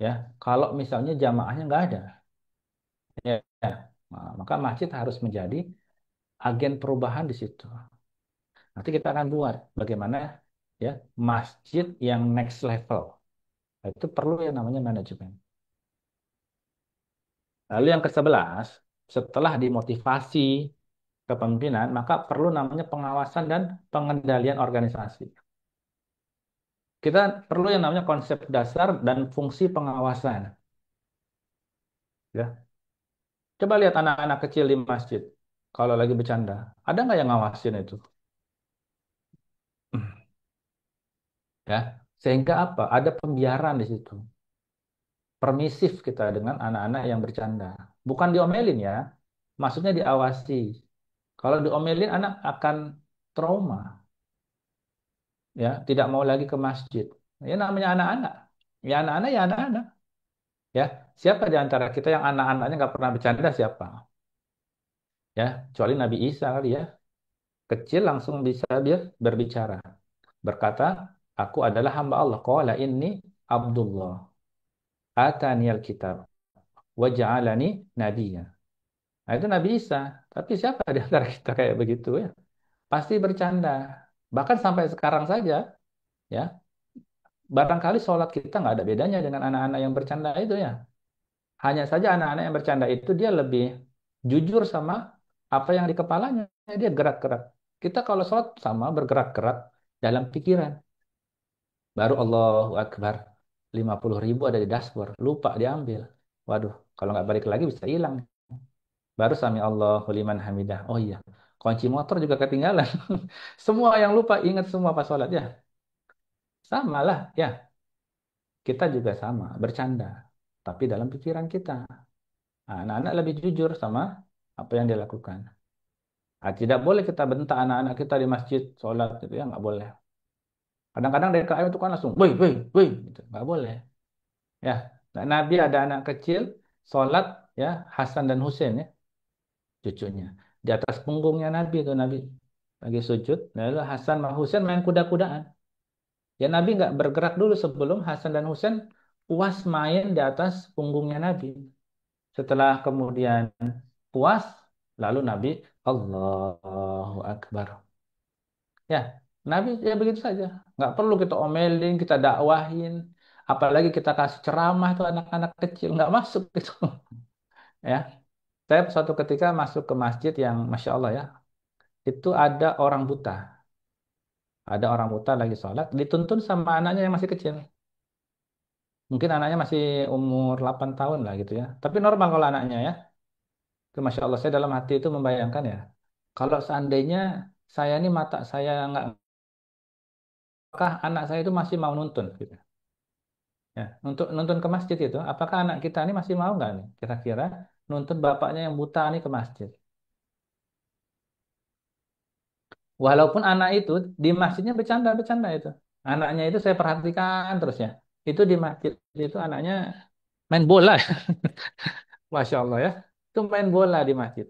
ya. Kalau misalnya jamaahnya nggak ada, ya, ya. Nah, maka masjid harus menjadi agen perubahan di situ. Nanti kita akan buat bagaimana ya masjid yang next level. Nah, itu perlu yang namanya manajemen. Lalu yang ke-11, setelah dimotivasi kepemimpinan, maka perlu namanya pengawasan dan pengendalian organisasi. Kita perlu yang namanya konsep dasar dan fungsi pengawasan. Ya. Coba lihat anak-anak kecil di masjid. Kalau lagi bercanda, ada nggak yang ngawasin itu? Ya. Sehingga apa? Ada pembiaran di situ. Permisif kita dengan anak-anak yang bercanda. Bukan diomelin ya, maksudnya diawasi. Kalau diomelin anak akan trauma, ya, tidak mau lagi ke masjid. Ya namanya anak-anak. Ya anak-anak ya anak-anak. Ya, siapa di antara kita yang anak-anaknya nggak pernah bercanda siapa? Ya, kecuali Nabi Isa kali ya. Kecil langsung bisa dia berbicara. Berkata, aku adalah hamba Allah. Qala inni Abdullah. Ataniyal kitab. Wa ja'alani nabiyya. Nah, itu Nabi Isa. Tapi siapa di antara kita kayak begitu ya? Pasti bercanda. Bahkan sampai sekarang saja, ya, barangkali sholat kita nggak ada bedanya dengan anak-anak yang bercanda itu ya. Hanya saja anak-anak yang bercanda itu dia lebih jujur sama apa yang di kepalanya. Dia gerak-gerak. Kita kalau sholat sama bergerak-gerak dalam pikiran. Baru Allahu Akbar. 50.000 ada di dashboard. Lupa diambil. Waduh, kalau nggak balik lagi bisa hilang. Baru sami Allahu liman hamidah. Oh iya, kunci motor juga ketinggalan. Semua yang lupa ingat semua pas sholat ya. Sama lah ya. Kita juga sama, bercanda. Tapi dalam pikiran kita. Nah, anak-anak lebih jujur sama apa yang dia lakukan. Nah, tidak boleh kita bentak anak-anak kita di masjid sholat gitu ya, nggak boleh. Kadang-kadang DKM itu kan langsung, woi, woi, woi, gitu. Nggak boleh. Ya, nah, Nabi ada anak kecil, sholat, ya, Hasan dan Husain ya, cucunya. Di atas punggungnya Nabi itu Nabi lagi sujud. Lalu Hasan sama Husain main kuda-kudaan. Ya Nabi nggak bergerak dulu sebelum Hasan dan Husain puas main di atas punggungnya Nabi. Setelah kemudian puas, lalu Nabi Allahu Akbar. Ya, Nabi ya begitu saja. Nggak perlu kita omelin, kita dakwahin, apalagi kita kasih ceramah tuh anak-anak kecil nggak masuk itu. Ya, saya suatu ketika masuk ke masjid yang masya Allah ya, itu ada orang buta, ada orang buta lagi sholat, dituntun sama anaknya yang masih kecil. Mungkin anaknya masih umur 8 tahun lah gitu ya. Tapi normal kalau anaknya ya. Itu Masya Allah, saya dalam hati itu membayangkan ya. Kalau seandainya saya ini mata saya nggak, apakah anak saya itu masih mau nuntun gitu. Ya, untuk nuntun ke masjid itu, apakah anak kita ini masih mau nggak nih? Kira-kira nuntun bapaknya yang buta nih ke masjid. Walaupun anak itu di masjidnya bercanda-bercanda itu. Anaknya itu saya perhatikan terus ya. Itu di masjid itu anaknya main bola. Masya Allah ya. Itu main bola di masjid.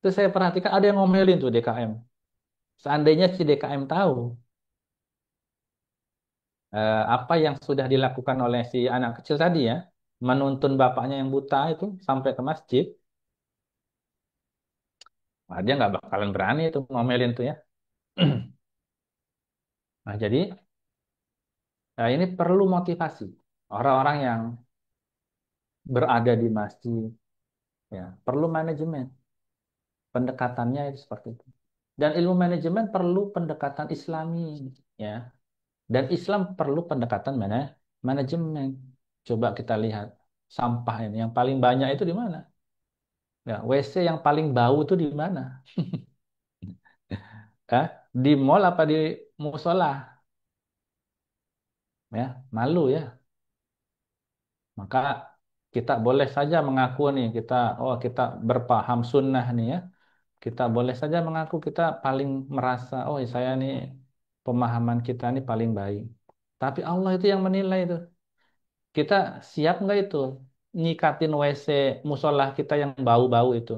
Terus saya perhatikan ada yang ngomelin tuh DKM. Seandainya si DKM tahu apa yang sudah dilakukan oleh si anak kecil tadi ya, menuntun bapaknya yang buta itu sampai ke masjid, wah, dia nggak bakalan berani itu ngomelin tuh ya. Nah, jadi ini perlu motivasi orang-orang yang berada di masjid, ya, perlu manajemen pendekatannya itu seperti itu. Dan ilmu manajemen perlu pendekatan Islami, ya. Dan Islam perlu pendekatan manajemen. Coba kita lihat sampah ini yang paling banyak itu di mana? Ya, WC yang paling bau itu di mana? Ya, di mall apa di musola? Ya, malu ya. Maka kita boleh saja mengaku nih kita berpaham sunnah nih ya. Kita boleh saja mengaku kita paling merasa saya nih pemahaman kita nih paling baik. Tapi Allah itu yang menilai itu. Kita siap nggak itu nyikatin WC musola kita yang bau-bau itu?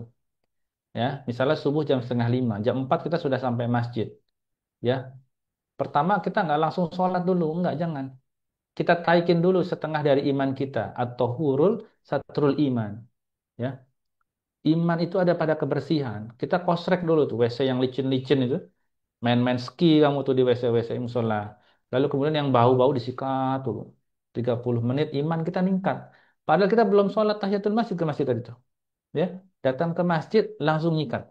Ya, misalnya subuh jam 4:30, jam 4 kita sudah sampai masjid. Ya, pertama kita nggak langsung sholat dulu, nggak jangan. Kita taikin dulu setengah dari iman kita atau hurul satrul iman. Ya, iman itu ada pada kebersihan. Kita kosrek dulu tuh WC yang licin-licin itu, main-main ski kamu tuh di WC-WC musola. Lalu kemudian yang bau-bau disikat dulu. 30 menit iman kita ningkat. Padahal kita belum sholat tahiyatul masjid ke masjid tadi tuh. Ya, datang ke masjid langsung nyikat.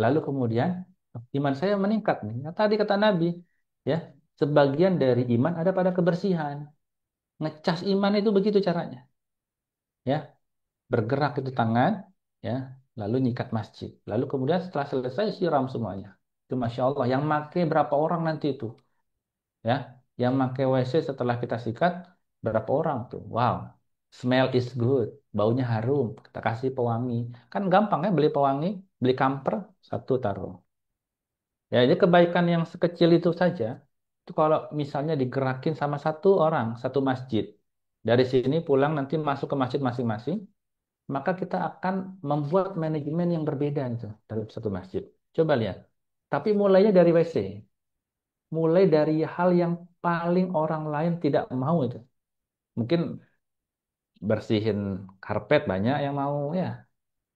Lalu kemudian iman saya meningkat nih. Nah, tadi kata Nabi, ya, sebagian dari iman ada pada kebersihan. Ngecas iman itu begitu caranya. Ya, bergerak itu tangan, ya, lalu nyikat masjid. Lalu kemudian setelah selesai siram semuanya. Itu Masya Allah. Yang make berapa orang nanti itu? Ya, yang make WC setelah kita sikat berapa orang tuh? Wow, smell is good. Baunya harum. Kita kasih pewangi. Kan gampang ya beli pewangi, beli kamper, satu taruh. Ya, jadi kebaikan yang sekecil itu saja, itu kalau misalnya digerakin sama satu orang, satu masjid, dari sini pulang nanti masuk ke masjid masing-masing, maka kita akan membuat manajemen yang berbeda itu dalam satu masjid. Coba lihat. Tapi mulainya dari WC, mulai dari hal yang paling orang lain tidak mau itu. Mungkin bersihin karpet banyak yang mau ya.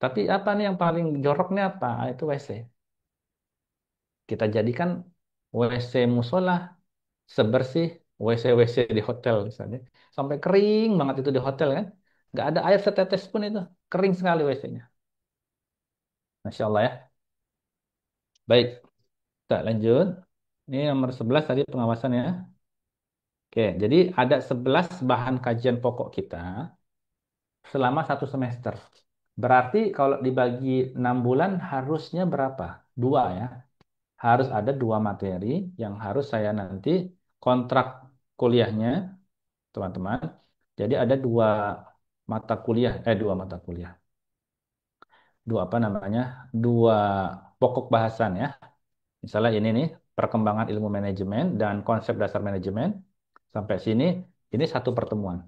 Tapi apa nih yang paling joroknya apa? Itu WC. Kita jadikan WC musola sebersih WC-WC di hotel misalnya. Sampai kering banget itu di hotel kan. Nggak ada air setetes pun itu. Kering sekali WC-nya. Masya Allah ya. Baik, kita lanjut. Ini nomor 11 tadi pengawasan ya. Oke, jadi ada 11 bahan kajian pokok kita selama 1 semester. Berarti kalau dibagi 6 bulan harusnya berapa? Dua ya. Harus ada dua materi yang harus saya nanti kontrak kuliahnya teman-teman. Jadi ada dua mata kuliah, dua apa namanya, dua pokok bahasan ya. Misalnya ini nih, perkembangan ilmu manajemen dan konsep dasar manajemen. Sampai sini, ini satu pertemuan.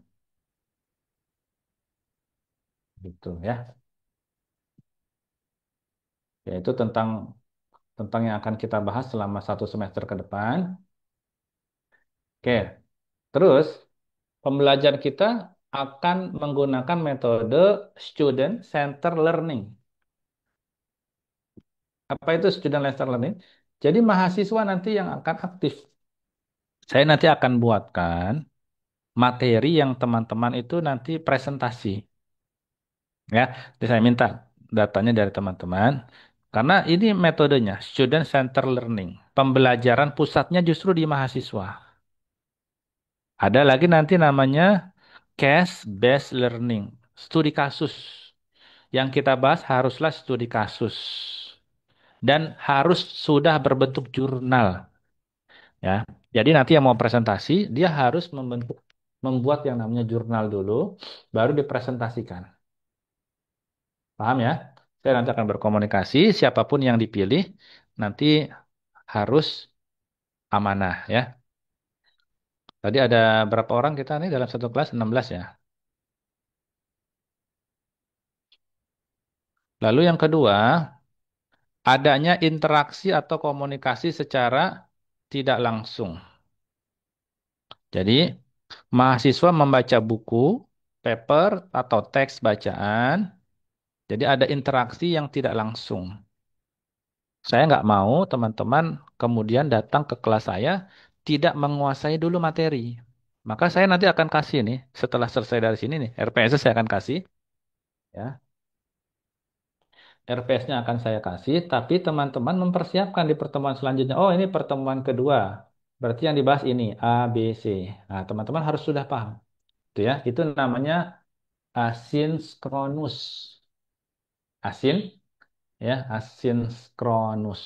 Gitu ya. Yaitu tentang yang akan kita bahas selama 1 semester ke depan. Oke, terus pembelajaran kita akan menggunakan metode student center learning. Apa itu student center learning? Jadi mahasiswa nanti yang akan aktif. Saya nanti akan buatkan materi yang teman-teman itu nanti presentasi. Ya, jadi saya minta datanya dari teman-teman. Karena ini metodenya, student center learning. Pembelajaran pusatnya justru di mahasiswa. Ada lagi nanti namanya case based learning, studi kasus. Yang kita bahas haruslah studi kasus dan harus sudah berbentuk jurnal, ya. Jadi nanti yang mau presentasi dia harus membuat yang namanya jurnal dulu, baru dipresentasikan. Paham ya? Saya nanti akan berkomunikasi, siapapun yang dipilih nanti harus amanah ya. Tadi ada berapa orang kita nih dalam satu kelas? 16 ya. Lalu yang kedua, adanya interaksi atau komunikasi secara tidak langsung. Jadi, mahasiswa membaca buku, paper, atau teks bacaan. Jadi ada interaksi yang tidak langsung. Saya nggak mau teman-teman kemudian datang ke kelas saya tidak menguasai dulu materi. Maka saya nanti akan kasih nih, setelah selesai dari sini nih, RPS saya akan kasih. Ya, RPS-nya akan saya kasih, tapi teman-teman mempersiapkan di pertemuan selanjutnya. Oh, ini pertemuan kedua. Berarti yang dibahas ini A, B, C. Nah, teman-teman harus sudah paham. Itu ya, itu namanya asinkronus. Asin ya, asinkronus.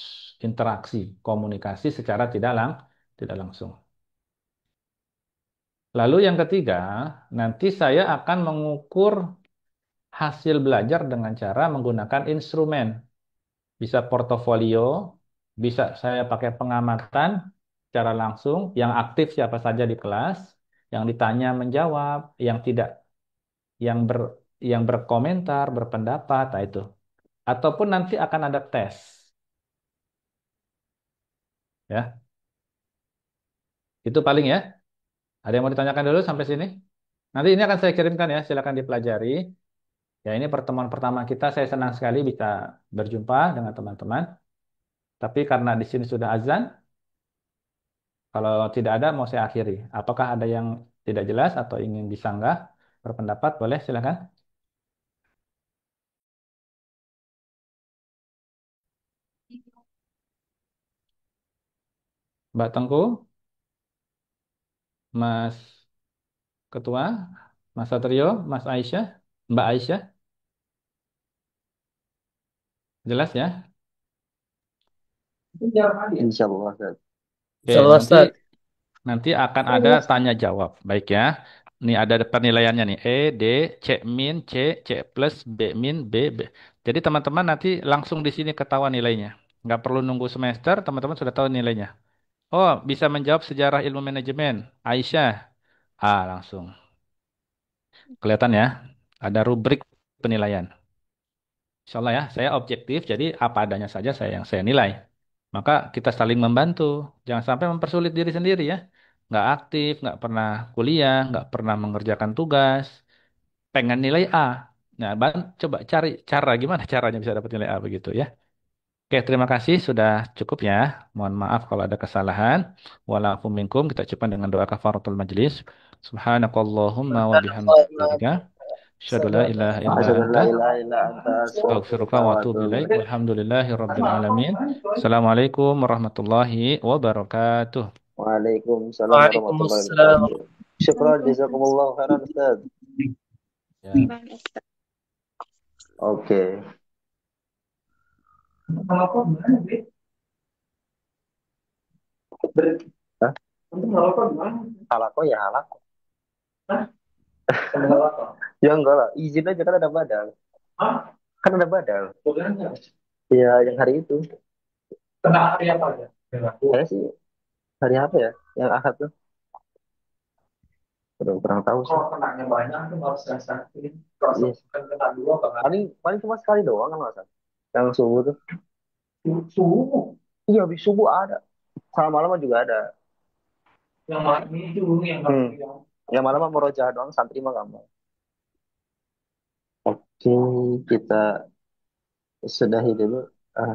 Interaksi, komunikasi secara tidak langsung. Lalu yang ketiga, nanti saya akan mengukur hasil belajar dengan cara menggunakan instrumen. Bisa portofolio, bisa saya pakai pengamatan secara langsung, yang aktif siapa saja di kelas, yang ditanya menjawab, yang tidak, yang ber, yang berkomentar, berpendapat, nah itu. Ataupun nanti akan ada tes, ya. Itu paling ya. Ada yang mau ditanyakan dulu sampai sini? Nanti ini akan saya kirimkan ya, silakan dipelajari. Ya, ini pertemuan pertama kita, saya senang sekali bisa berjumpa dengan teman-teman. Tapi karena di sini sudah azan, kalau tidak ada, mau saya akhiri. Apakah ada yang tidak jelas atau ingin disanggah, berpendapat, boleh silakan. Mbak Tengku, Mas Ketua, Mas Satrio, Mas Aisyah, Mbak Aisyah, jelas ya? Insya Allah, Ustaz. Oke, nanti akan ada tanya jawab, baik ya. Nih ada penilaiannya nih, E, D, C min, C plus, B min, B. Jadi teman-teman nanti langsung di sini ketahuan nilainya. Nggak perlu nunggu semester, teman-teman sudah tahu nilainya. Oh, bisa menjawab sejarah ilmu manajemen. Aisyah. Ah, langsung. Kelihatan ya. Ada rubrik penilaian. Insya Allah ya, saya objektif, jadi apa adanya saja yang saya nilai. Maka kita saling membantu. Jangan sampai mempersulit diri sendiri ya. Nggak aktif, nggak pernah kuliah, nggak pernah mengerjakan tugas. Pengen nilai A. Nah, coba cari cara gimana caranya bisa dapat nilai A begitu ya. Oke, terima kasih sudah cukup ya. Mohon maaf kalau ada kesalahan. Walaupun minkum kita cukupkan dengan doa kafaratul majlis. Subhanakallahumma wa bihamdika. Asyhadu la ilaha illa Asyhadu an anta la ilaha illa anta astaghfiruka astaghfiruka wa wa atubu atubu ilaik. ilaik. Walhamdulillahi rabbil alamin. Assalamualaikum warahmatullahi wabarakatuh. Waalaikumsalam warahmatullahi Waalaikumsalam. wabarakatuh. Syukran, jazakumullah khairan, Ustaz. Ya. Oke. Ngerokok gimana, Bre? Hah? Untuk ngerokok gimana? Halako ya halako. Hah? Sama ngerokok? Ya enggak lah, izin aja kan ada badal. Hah? Kan ada badal. Bukan enggak. Ya, yang hari itu. Kena hari apa aja? Saya sih hari apa ya? Yang Ahad tuh? Udah kurang tahu sih. Kalau kenanya banyak tuh harus rasain. Kalau Yes. kan kena dua bakal Paling paling cuma sekali doang kan masa? Yang subuh tuh. subuh. Iya, habis subuh ada. Sama malam juga ada. Yang malam ini dulu yang Hmm. yang Yang malam mah merojah doang, santri mah gampang. Oke, kita sudahi dulu. Ah,